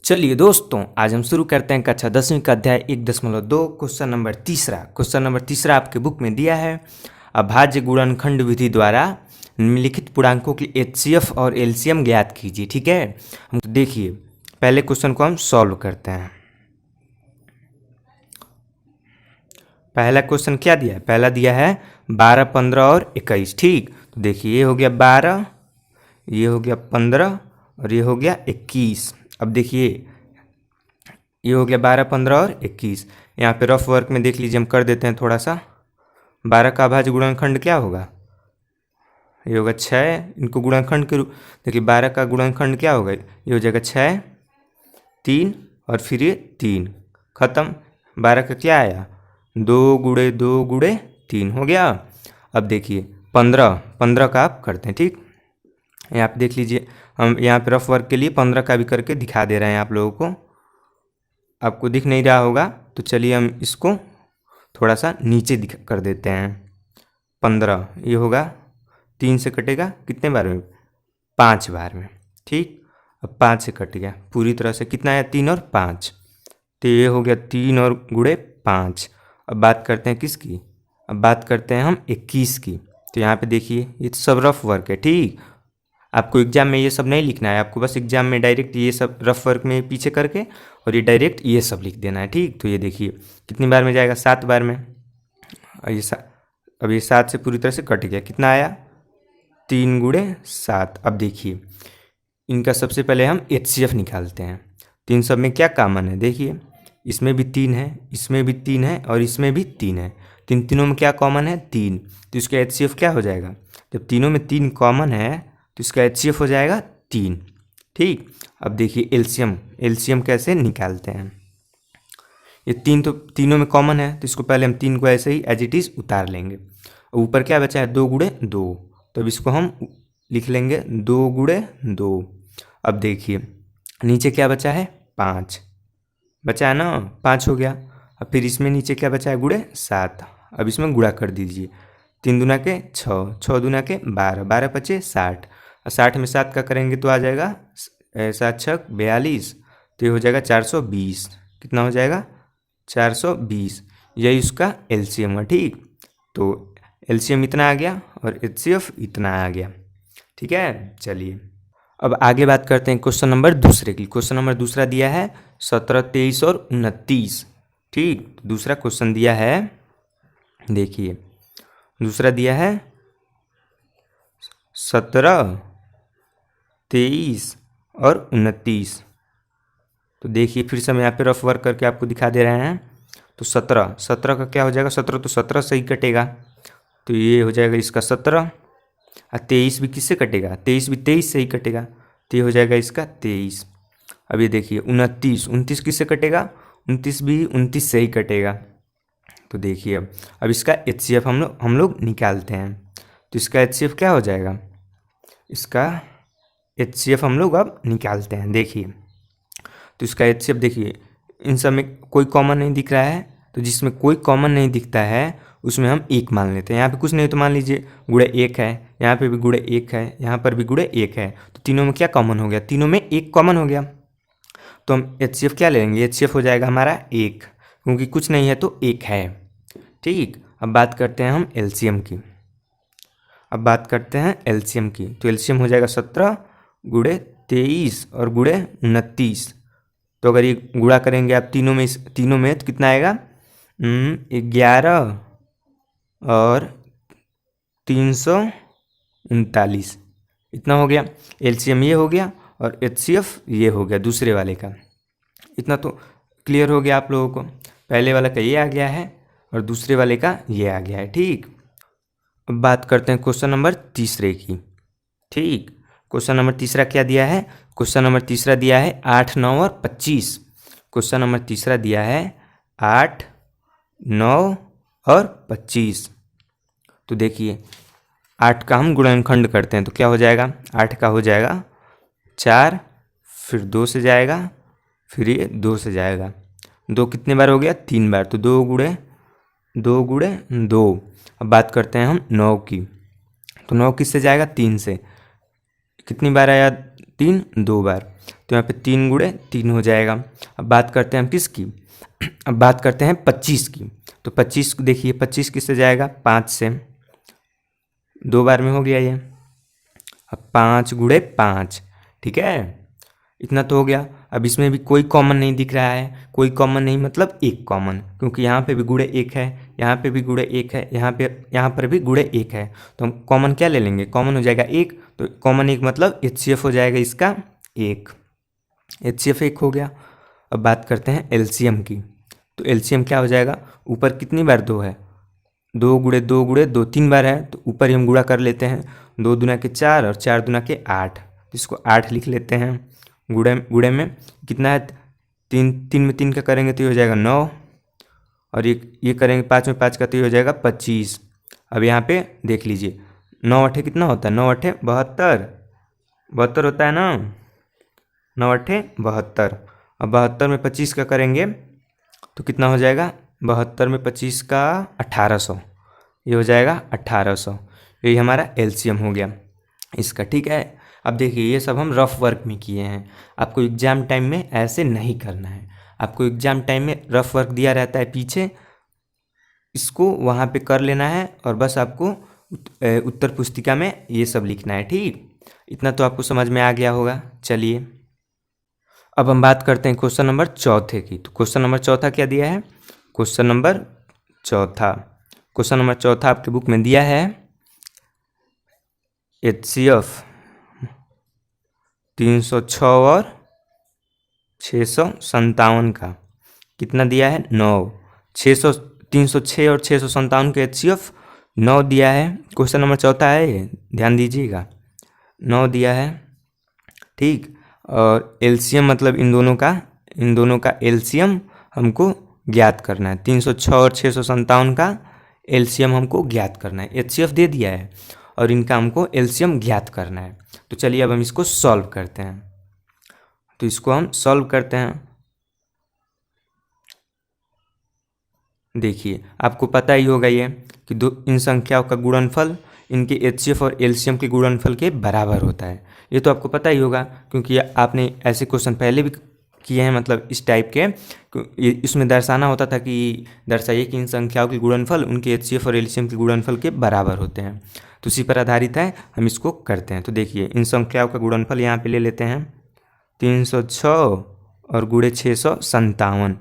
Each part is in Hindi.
चलिए दोस्तों, आज हम शुरू करते हैं कक्षा 10वीं का अध्याय 1.2 क्वेश्चन नंबर तीसरा आपके बुक में दिया है। अभाज्य गुणनखंड विधि द्वारा निम्नलिखित पूर्णांकों के एचसीएफ और एलसीएम ज्ञात कीजिए। ठीक है, हम देखिए पहले क्वेश्चन को हम सॉल्व करते हैं। पहला क्वेश्चन क्या दिया है? पहला दिया है 12, 15 और 21। ठीक, तो देखिए ये हो गया 12, ये हो गया 15 और ये हो गया 21। अब देखिए ये हो गया 12, 15 और 21। यहाँ पे रफ वर्क में देख लीजिए, हम कर देते हैं थोड़ा सा। 12 का अभाज्य गुणनखंड क्या होगा? ये होगा 6। इनको गुणनखंड के रूप देखिए 12 का गुणनखंड क्या होगा? ये हो जाएगा 6, 3 और फिर ये 3 खत्म। 12 का क्या आया? 2 गुणे 2 गुणे 3 हो गया। अब देखिए 15 का आप करते हैं। ठीक, यहाँ पे देख लीजिए, हम यहाँ पे रफ वर्क के लिए 15 का भी करके दिखा दे रहे हैं आप लोगों को। आपको दिख नहीं रहा होगा तो चलिए हम इसको थोड़ा सा नीचे कर देते हैं। 15 ये होगा 3 से कटेगा कितने बार में? 5 बार में। ठीक, अब 5 से कट गया पूरी तरह से, कितना आया? 3 और 5, तो ये हो गया 3 और गुणे 5। अब बात करते हैं किसकी? अब बात करते हैं हम 21 की। तो यहाँ पे देखिए ये सब रफ वर्क है। ठीक, आपको एग्जाम में ये सब नहीं लिखना है, आपको बस एग्जाम में डायरेक्ट ये सब रफ वर्क में पीछे करके और ये डायरेक्ट ये सब लिख देना है। ठीक, तो ये देखिए कितनी बार में जाएगा? 7 बार में। और ये अब ये 7 से पूरी तरह से कट गया, कितना आया? 3 गुणे 7। अब देखिए इनका सबसे पहले हम एचसीएफ निकालते हैं। तीन सब में क्या कॉमन है? देखिए इसमें भी 3 है, इसमें भी 3 है और इसमें भी 3 है। तीनों में क्या कॉमन है? 3। तो इसका एचसीएफ क्या हो जाएगा? जब तीनों में 3 कॉमन है तो इसका एचसीएफ हो जाएगा 3। ठीक, अब देखिए एलसीएम कैसे निकालते हैं? ये 3 तो तीनों में कॉमन है, तो इसको पहले हम 3 को ऐसे ही एज इट इज़ उतार लेंगे। ऊपर क्या बचा है? 2 गुणे 2, तो अब इसको हम लिख लेंगे 2 गुणे 2। अब देखिए नीचे क्या बचा है? 5 बचा है ना, 5 हो गया। अब फिर इसमें नीचे क्या बचा है? गुणे 7। अब इसमें गुणा कर दीजिए, 3 दूना के 6, 6 दूना के 12, 12 पचे 60। 60 में 7 का करेंगे तो आ जाएगा 7 छक 42, तो ये हो जाएगा 420। कितना हो जाएगा? 420। यही उसका एलसीएम है। ठीक, तो एलसीएम इतना आ गया और एचसीएफ इतना आ गया। ठीक है, चलिए अब आगे बात करते हैं क्वेश्चन नंबर दूसरे की। क्वेश्चन नंबर दूसरा दिया है 17, 23 और 29। ठीक, दूसरा क्वेश्चन दिया है, देखिए दूसरा दिया है 17, 23 और 29। तो देखिए फिर से हम यहाँ पे रफ वर्क करके आपको दिखा दे रहे हैं। तो 17 का क्या हो जाएगा? 17 तो 17 से ही कटेगा, तो ये हो जाएगा इसका 17। और 23 भी किससे कटेगा? 23 भी 23 से ही कटेगा, तो ये हो जाएगा इसका 23। अब ये देखिए 29 किससे कटेगा? 29 भी 29 से ही कटेगा। तो देखिए अब इसका एचसीएफ हम लोग निकालते हैं। तो इसका एचसीएफ क्या हो जाएगा? इसका एचसीएफ हम लोग अब निकालते हैं। देखिए तो इसका एचसीएफ देखिए, इन सब में कोई कॉमन नहीं दिख रहा है, तो जिसमें कोई कॉमन नहीं दिखता है उसमें हम 1 मान लेते हैं। यहाँ पे कुछ नहीं तो मान लीजिए गुणे 1 है, यहाँ पे भी गुणे 1 है, यहाँ पर भी गुणे 1 है, तो तीनों में क्या कॉमन हो गया? तीनों में 1 कॉमन हो गया। तो हम एचसीएफ क्या लेंगे? एचसीएफ हो जाएगा हमारा 1, क्योंकि कुछ नहीं है तो 1 है। ठीक, अब बात करते हैं हम एलसीएम की। तो एलसीएम हो जाएगा 17 गुणे 23 और गुणे 29। तो अगर ये गुणा करेंगे आप तीनों में तो कितना आएगा? 11 और 339, इतना हो गया। एलसीएम ये हो गया और एचसीएफ ये हो गया दूसरे वाले का। इतना तो क्लियर हो गया आप लोगों को। पहले वाला का ये आ गया है और दूसरे वाले का ये आ गया है। ठीक, अब बात करते हैं क्वेश्चन नंबर तीसरे की। ठीक, क्वेश्चन नंबर तीसरा क्या दिया है? क्वेश्चन नंबर तीसरा दिया है 8, 9 और 25। क्वेश्चन नंबर तीसरा दिया है 8, 9 और 25। तो देखिए 8 का हम गुणनखंड करते हैं तो क्या हो जाएगा? 8 का हो जाएगा 4, फिर 2 से जाएगा, फिर ये 2 से जाएगा। 2 कितने बार हो गया? 3 बार, तो 2 गुणे 2। अब बात करते हैं हम 9 की। तो 9 किससे जाएगा? 3 से। कितनी बार आया? 3, 2 बार। तो यहाँ पे 3 गुणे 3 हो जाएगा। अब बात करते हैं हम किसकी, अब बात करते हैं 25 की। तो 25 देखिए 25 किससे जाएगा, 5 से, 2 बार में हो गया ये। अब 5 गुणे 5, ठीक है, इतना तो हो गया। अब इसमें भी कोई कॉमन नहीं दिख रहा है, कोई कॉमन नहीं मतलब एक कॉमन, क्योंकि यहाँ पे भी गुणे 1 है, यहाँ पे भी गुणे 1 है, यहाँ पर भी गुणे 1 है। तो हम कॉमन क्या ले लेंगे, कॉमन हो जाएगा 1। तो कॉमन 1 मतलब HCF हो जाएगा इसका 1, HCF 1 हो गया। अब बात करते हैं LCM की। तो LCM क्या हो जाएगा, ऊपर कितनी बार 2 है, 2 गुणे 2 गुणे 2 3 बार है, तो ऊपर ही हम गुणा कर लेते हैं, 2 दूना के 4 और 4 दूना के 8, इसको 8 लिख लेते हैं। गुणे में कितना है, 3 में 3 का करेंगे तो ये हो जाएगा 9, और ये करेंगे 5 में 5 का तो ये हो जाएगा 25। अब यहाँ पे देख लीजिए 9 अठे कितना होता है, 9 अठे 72, 72 होता है ना, 9 अठे 72। अब 72 में 25 का करेंगे तो कितना हो जाएगा, 72 में 25 का 1800, ये हो जाएगा 1800। यही हमारा LCM हो गया इसका, ठीक है। अब देखिए ये सब हम रफ वर्क में किए हैं, आपको एग्जाम टाइम में ऐसे नहीं करना है। आपको एग्जाम टाइम में रफ वर्क दिया रहता है पीछे, इसको वहाँ पे कर लेना है, और बस आपको उत्तर पुस्तिका में ये सब लिखना है, ठीक। इतना तो आपको समझ में आ गया होगा। चलिए अब हम बात करते हैं क्वेश्चन नंबर 4 की। तो क्वेश्चन नंबर 4 क्या दिया है, क्वेश्चन नंबर 4 आपके बुक में दिया है HCF 306 और 657 का कितना दिया है, 9। 306 और 657 के HCF 9 दिया है। क्वेश्चन नंबर 4 है ये, ध्यान दीजिएगा, 9 दिया है, ठीक। और LCM मतलब इन दोनों का LCM हमको ज्ञात करना है। 306 और 657 का LCM हमको ज्ञात करना है। HCF दे दिया है और इनका हमको LCM ज्ञात करना है। तो चलिए अब हम इसको सॉल्व करते हैं। तो इसको हम सॉल्व करते हैं। देखिए आपको पता ही होगा ये कि इन संख्याओं का गुणनफल इनके HCF और LCM के गुणनफल के बराबर होता है। ये तो आपको पता ही होगा, क्योंकि आपने ऐसे क्वेश्चन पहले भी किए हैं, मतलब इस टाइप के। इसमें दर्शाना होता था कि दर्शाइए कि इन संख्याओं के गुणनफल उनके HCF और LCM के गुणनफल के बराबर होते हैं। तो उसी पर आधारित है, हम इसको करते हैं। तो देखिए इन संख्याओं का गुणनफल यहाँ पे ले लेते हैं, 306 और गुणे 657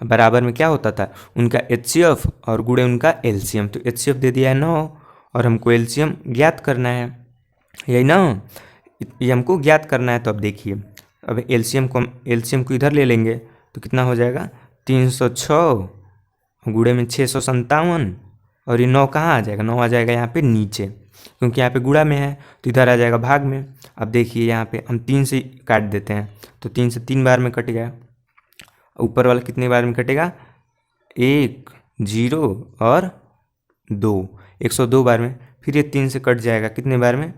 बराबर में क्या होता था, उनका HCF और गुणे उनका LCM। तो HCF दे दिया है 9 और हमको LCM ज्ञात करना है, यही ना, ये हमको ज्ञात करना है। तो अब देखिए अब LCM को इधर ले लेंगे तो कितना हो जाएगा, 306 गुणे में 657, और ये 9 कहाँ आ जाएगा, 9 आ जाएगा यहाँ पे नीचे, क्योंकि यहाँ पे गुणा में है तो इधर आ जाएगा भाग में। अब देखिए यहाँ पे हम 3 से काट देते हैं, तो 3 से 3 बार में कट गया। ऊपर वाला कितने बार में कटेगा, 1 0 और 2, 102 बार में। फिर ये 3 से कट जाएगा कितने बार में,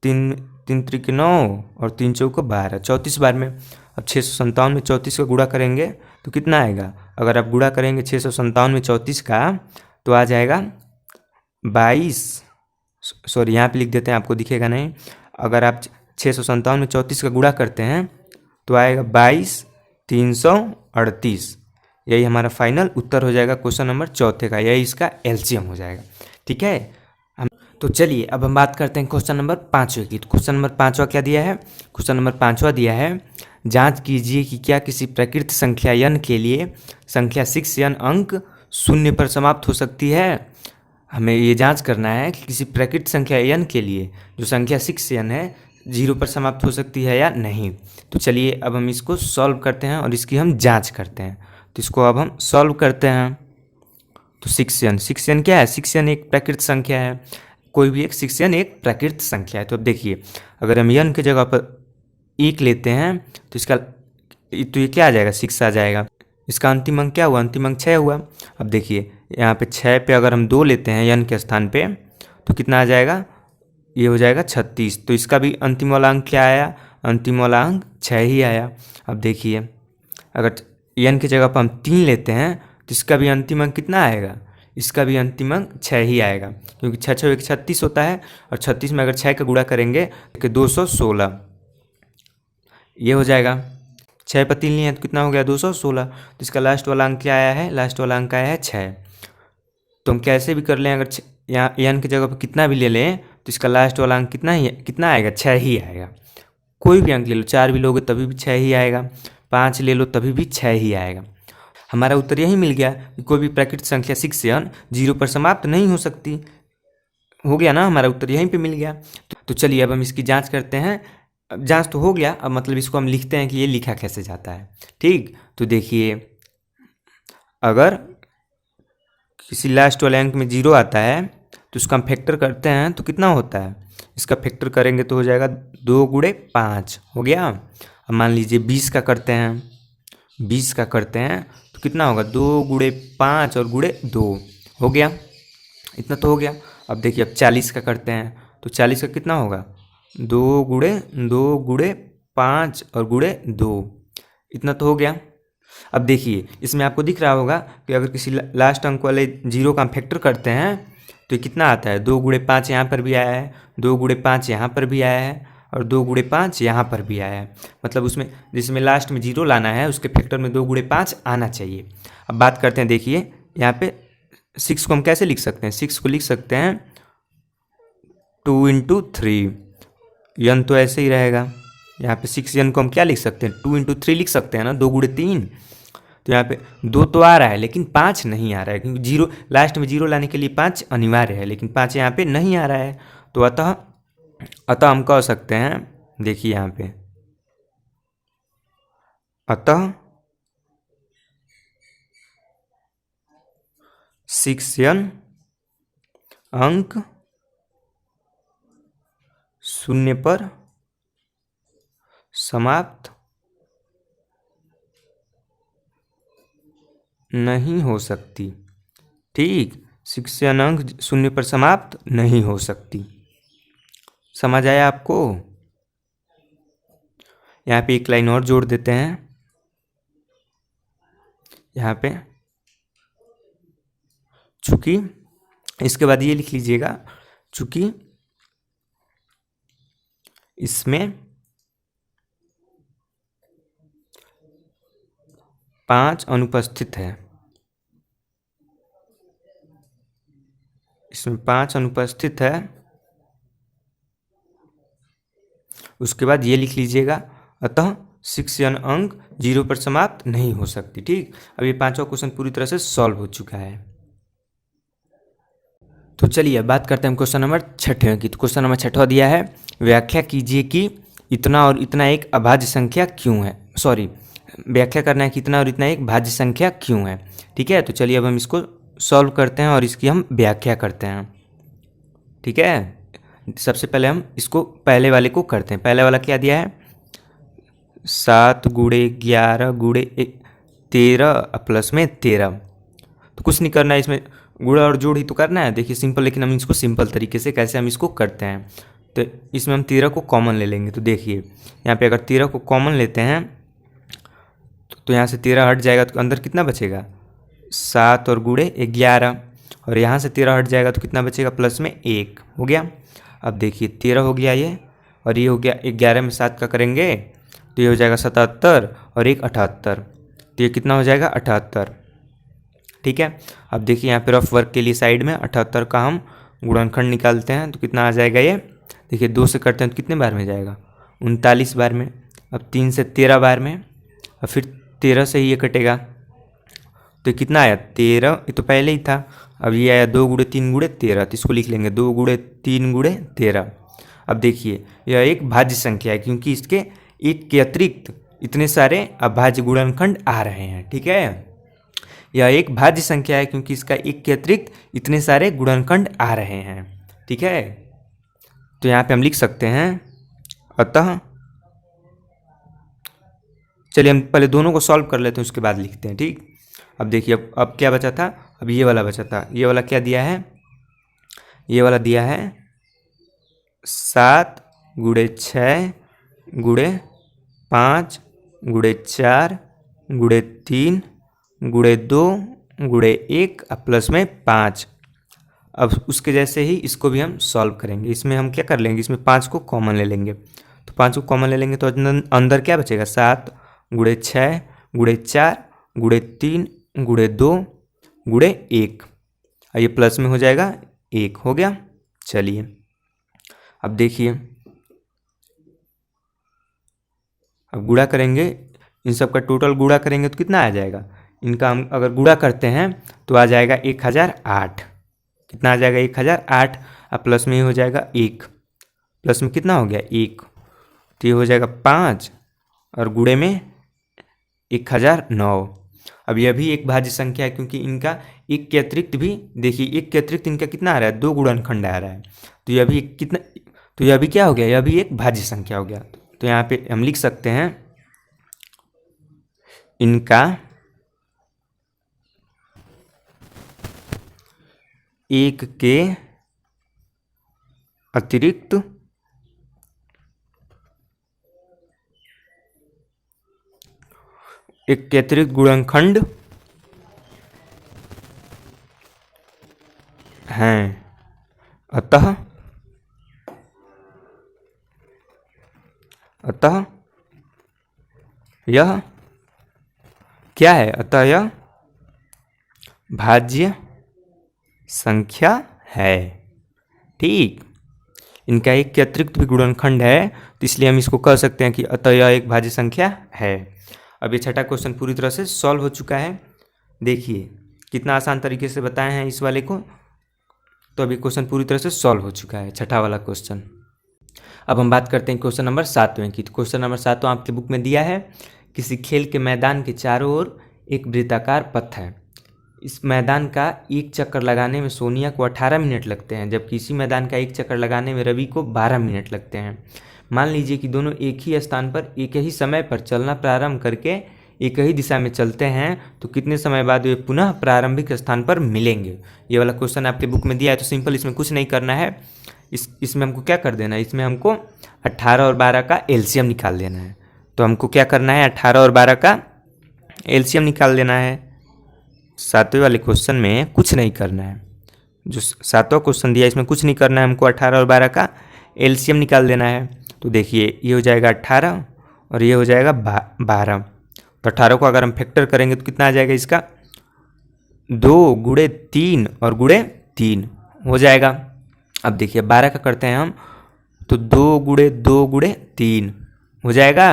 3 त्रिक 9 और 3 चौक 12, 34 बार में। अब 657 में 34 का गुणा करेंगे तो कितना आएगा, अगर आप गुणा करेंगे 657 में 34 का तो आ जाएगा 22, सॉरी यहाँ पे लिख देते हैं, आपको दिखेगा नहीं। अगर आप 657 में 34 का गुणा करते हैं तो आएगा 22,338। यही हमारा फाइनल उत्तर हो जाएगा क्वेश्चन नंबर 4 का, यही इसका LCM हो जाएगा, ठीक है। तो चलिए अब हम बात करते हैं क्वेश्चन नंबर 5 की। तो क्वेश्चन नंबर 5 क्या दिया है, क्वेश्चन नंबर 5 दिया है, जांच कीजिए कि क्या किसी प्रकृत संख्या n के लिए संख्या 6n अंक 0 पर समाप्त हो सकती है। हमें ये जांच करना है कि किसी प्रकृत संख्या n के लिए जो संख्या 6n है 0 पर समाप्त हो सकती है या नहीं। तो चलिए अब हम इसको सॉल्व करते हैं और इसकी हम जांच करते हैं। तो इसको अब हम सॉल्व करते हैं। तो 6n क्या है, 6n एक प्रकृत संख्या है, कोई भी एक 6n एक प्राकृत संख्या है। तो अब देखिए अगर हम n की जगह पर 1 लेते हैं तो इसका तो ये क्या आ जाएगा, 6 आ जाएगा। इसका अंतिम अंक क्या हुआ, अंतिम अंक 6 हुआ। अब देखिए यहाँ पे 6 पे अगर हम 2 लेते हैं n के स्थान पे तो कितना आ जाएगा, ये हो जाएगा 36। तो इसका भी अंतिम वाला अंक क्या आया, अंतिम वाला अंक 6 ही आया। अब देखिए अगर n की जगह पर हम 3 लेते हैं तो इसका भी अंतिम अंक कितना आएगा, इसका भी अंतिम अंक 6 ही आएगा, क्योंकि 6 6 36 होता है और 36 में अगर 6 का गुणा करेंगे तो 216। ये हो जाएगा। 6 पर 3 लिए हैं तो कितना हो गया 216। तो इसका लास्ट वाला अंक क्या आया है, लास्ट वाला अंक आया है 6। तो हम कैसे भी कर लें, अगर यहाँ एन की जगह पर कितना भी ले लें तो इसका लास्ट वाला अंक कितना आएगा, 6 ही आएगा। कोई भी अंक ले लो, 4 भी लोगे तभी भी 6 ही आएगा, 5 ले लो तभी भी 6 ही आएगा। हमारा उत्तर यही मिल गया कि कोई भी प्राकृतिक संख्या 6 से n 0 पर समाप्त नहीं हो सकती। हो गया ना, हमारा उत्तर यहीं पे मिल गया। तो चलिए अब हम इसकी जांच करते हैं। अब जांच तो हो गया, अब मतलब इसको हम लिखते हैं कि ये लिखा कैसे जाता है। ठीक, तो देखिए अगर किसी लास्ट वाले अंक में 0 आता है तो उसका हम फैक्टर करते हैं तो कितना होता है, इसका फैक्टर करेंगे तो हो जाएगा 2 गुणे 5 हो गया। अब मान लीजिए 20 का करते हैं, 20 का करते हैं तो कितना होगा 2 गुणे 5 और गुणे 2 हो गया, इतना तो हो गया। अब देखिए अब 40 का करते हैं तो 40 का कितना होगा 2 गुणे 5 और गुणे 2, इतना तो हो गया। अब देखिए इसमें आपको दिख रहा होगा कि अगर किसी लास्ट अंक वाले 0 का हम फैक्टर करते हैं तो ये कितना आता है 2 गुणे 5 यहाँ पर भी आया है, 2 गुणे 5 यहाँ पर भी आया है और 2 गुणे 5 यहाँ पर भी आया है। मतलब उसमें जिसमें लास्ट में 0 लाना है उसके फैक्टर में 2 गुणे 5 आना चाहिए। अब बात करते हैं, देखिए यहाँ पे 6 को हम कैसे लिख सकते हैं, 6 को लिख सकते हैं 2 इंटू 3, यन तो ऐसे ही रहेगा। यहाँ पे 6 यन को हम क्या लिख सकते हैं 2 इंटू 3 लिख सकते हैं ना, 2 गुणे 3। तो यहाँ पे 2 तो आ रहा है लेकिन 5 नहीं आ रहा है, क्योंकि 0 लास्ट में 0 लाने के लिए 5 अनिवार्य है, लेकिन 5 यहाँ पे नहीं आ रहा है। तो अतः हम कह सकते हैं, देखिए यहाँ पे अतः 6n अंक 0 पर समाप्त नहीं हो सकती। ठीक, 6n अंक 0 पर समाप्त नहीं हो सकती। समझ आया आपको? यहाँ पे एक लाइन और जोड़ देते हैं, यहाँ पे चूंकि, इसके बाद ये लिख लीजिएगा, चूंकि इसमें 5 अनुपस्थित है, इसमें 5 अनुपस्थित है। उसके बाद ये लिख लीजिएगा, अतः 6n अंक 0 पर समाप्त नहीं हो सकती। ठीक, अब ये 5वां क्वेश्चन पूरी तरह से सॉल्व हो चुका है। तो चलिए अब बात करते हैं क्वेश्चन नंबर 6 की। तो क्वेश्चन नंबर 6 दिया है, व्याख्या कीजिए कि इतना और इतना एक अभाज्य संख्या क्यों है। व्याख्या करना है कि इतना और इतना एक भाज्य संख्या क्यों है। ठीक है, तो चलिए अब हम इसको सॉल्व करते हैं और इसकी हम व्याख्या करते हैं। ठीक है, सबसे पहले हम इसको पहले वाले को करते हैं। पहले वाला क्या दिया है 7 गुणे 11 गुणे 13 प्लस में 13। तो कुछ नहीं करना है, इसमें गुणा और जोड़ ही तो करना है। देखिए सिंपल, लेकिन हम इसको सिंपल तरीके से कैसे हम इसको करते हैं, तो इसमें हम 13 को कॉमन ले लेंगे। तो देखिए यहाँ पे अगर 13 को कॉमन लेते हैं तो यहाँ से 13 हट जाएगा तो अंदर कितना बचेगा 7 और गुणे 11, और यहाँ से 13 हट जाएगा तो कितना बचेगा प्लस में 1 हो गया। अब देखिए 13 हो गया ये, और ये हो गया 11 में 7 का करेंगे तो ये हो जाएगा 77 और 1 78, तो ये कितना हो जाएगा 78। ठीक है, अब देखिए यहाँ पे रफ वर्क के लिए साइड में 78 का हम गुणनखंड निकालते हैं तो कितना आ जाएगा ये, देखिए 2 से करते हैं तो कितने बार में जाएगा 39 बार में। अब 3 से 13 बार में, और फिर 13 से ही ये कटेगा तो कितना आया 13, ये तो पहले ही था। अब ये आया 2 गुणे 3 गुणे 13, तो इसको लिख लेंगे 2 गुणे 3 गुणे 13। अब देखिए यह एक भाज्य संख्या है क्योंकि इसके एक के अतिरिक्त इतने सारे अभाज्य गुणनखंड आ रहे हैं। ठीक है, यह एक भाज्य संख्या है क्योंकि इसका एक के अतिरिक्त इतने सारे गुणनखंड आ रहे हैं। ठीक है, तो यहाँ पे हम लिख सकते हैं अतः, चलिए हम पहले दोनों को सॉल्व कर लेते हैं उसके बाद लिखते हैं। ठीक, अब देखिए अब क्या बचा था, अब ये वाला बचा था। ये वाला क्या दिया है, ये वाला दिया है 7 गुणे 6 गुणे 5 गुणे 4 गुणे 3 गुणे 2 गुणे 1 प्लस में 5। अब उसके जैसे ही इसको भी हम सॉल्व करेंगे। इसमें हम क्या कर लेंगे, इसमें 5 को कॉमन ले लेंगे तो तो 5 को कॉमन ले लेंगे तो अंदर क्या बचेगा 7 गुणे 6 गुणे 4 गुणे 3 गुणे 2 गुणे 1, और ये प्लस में हो जाएगा 1 हो गया। चलिए अब देखिए, अब गुणा करेंगे, इन सब का टोटल गुणा करेंगे तो कितना आ जाएगा, इनका हम अगर गुणा करते हैं तो आ जाएगा 1008। कितना आ जाएगा 1008, अब प्लस में ये हो जाएगा 1, प्लस में कितना हो गया 1, तो ये हो जाएगा 5 और गुणे में 1009। अब यह भी एक भाज्य संख्या है क्योंकि इनका एक के अतिरिक्त भी देखिए, एक के अतिरिक्त इनका कितना आ रहा है 2 गुणनखंड आ रहा है, तो यह भी कितना, तो यह भी क्या हो गया, यह भी एक भाज्य संख्या हो गया। तो यहाँ पे हम लिख सकते हैं इनका एक के अतिरिक्त गुणनखंड हैं, अतः यह क्या है, अतः यह भाज्य संख्या है। ठीक, इनका एक के अतिरिक्त भी गुणनखंड है तो इसलिए हम इसको कह सकते हैं कि अतः यह एक भाज्य संख्या है। अब ये छठा क्वेश्चन पूरी तरह से सॉल्व हो चुका है। देखिए कितना आसान तरीके से बताए हैं इस वाले को, तो अभी क्वेश्चन पूरी तरह से सॉल्व हो चुका है, छठा वाला क्वेश्चन। अब हम बात करते हैं क्वेश्चन नंबर 7वें की। तो क्वेश्चन नंबर 7 आपके बुक में दिया है, किसी खेल के मैदान के चारों ओर एक वृत्ताकार पथ है। इस मैदान का एक चक्कर लगाने में सोनिया को 18 मिनट लगते हैं, जबकि इसी मैदान का एक चक्कर लगाने में रवि को 12 मिनट लगते हैं। मान लीजिए कि दोनों एक ही स्थान पर एक ही समय पर चलना प्रारंभ करके एक ही दिशा में चलते हैं, तो कितने समय बाद वे पुनः प्रारंभिक स्थान पर मिलेंगे। ये वाला क्वेश्चन आपके बुक में दिया है। तो सिंपल, इसमें कुछ नहीं करना है, इसमें हमको क्या कर देना है, इसमें हमको 18 और 12 का एलसीएम निकाल देना है। तो हमको क्या करना है, 18 और 12 का एलसीएम निकाल देना है। 7वें वाले क्वेश्चन में कुछ नहीं करना है, जो 7वां क्वेश्चन दिया इसमें कुछ नहीं करना है, हमको 18 और 12 का एलसीएम निकाल देना है। तो देखिए ये हो जाएगा 18 और ये हो जाएगा 12। तो 18 को अगर हम फैक्टर करेंगे तो कितना आ जाएगा, इसका 2 गुणे 3 और गुणे 3 हो जाएगा। अब देखिए 12 का करते हैं हम, तो 2 गुणे 2 गुणे 3 हो जाएगा।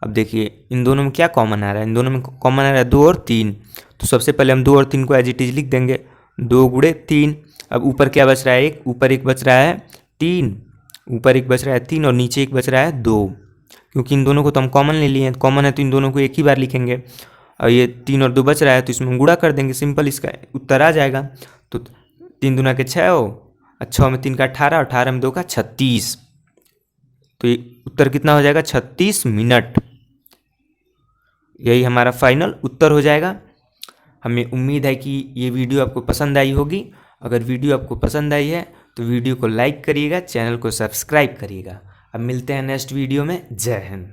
अब देखिए इन दोनों में क्या कॉमन आ रहा है, इन दोनों में कॉमन आ रहा है 2 और 3। तो सबसे पहले हम 2 और 3 को एज इट इज लिख देंगे, 2 गुणे 3। अब ऊपर क्या बच रहा है, एक ऊपर एक बच रहा है 3, ऊपर एक बच रहा है 3 और नीचे एक बच रहा है 2, क्योंकि इन दोनों को तो हम कॉमन ले लिए हैं, कॉमन है तो इन दोनों को एक ही बार लिखेंगे। और ये 3 और 2 बच रहा है तो इसमें गुणा कर देंगे, सिंपल इसका उत्तर आ जाएगा। तो 3 दूना के 6 हो, 6 में 3 का 18, 18 में 2 का 36, तो ये उत्तर कितना हो जाएगा 36 मिनट। यही हमारा फाइनल उत्तर हो जाएगा। हमें उम्मीद है कि ये वीडियो आपको पसंद आई होगी। अगर वीडियो आपको पसंद आई है तो वीडियो को लाइक करिएगा, चैनल को सब्सक्राइब करिएगा। अब मिलते हैं नेक्स्ट वीडियो में। जय हिंद।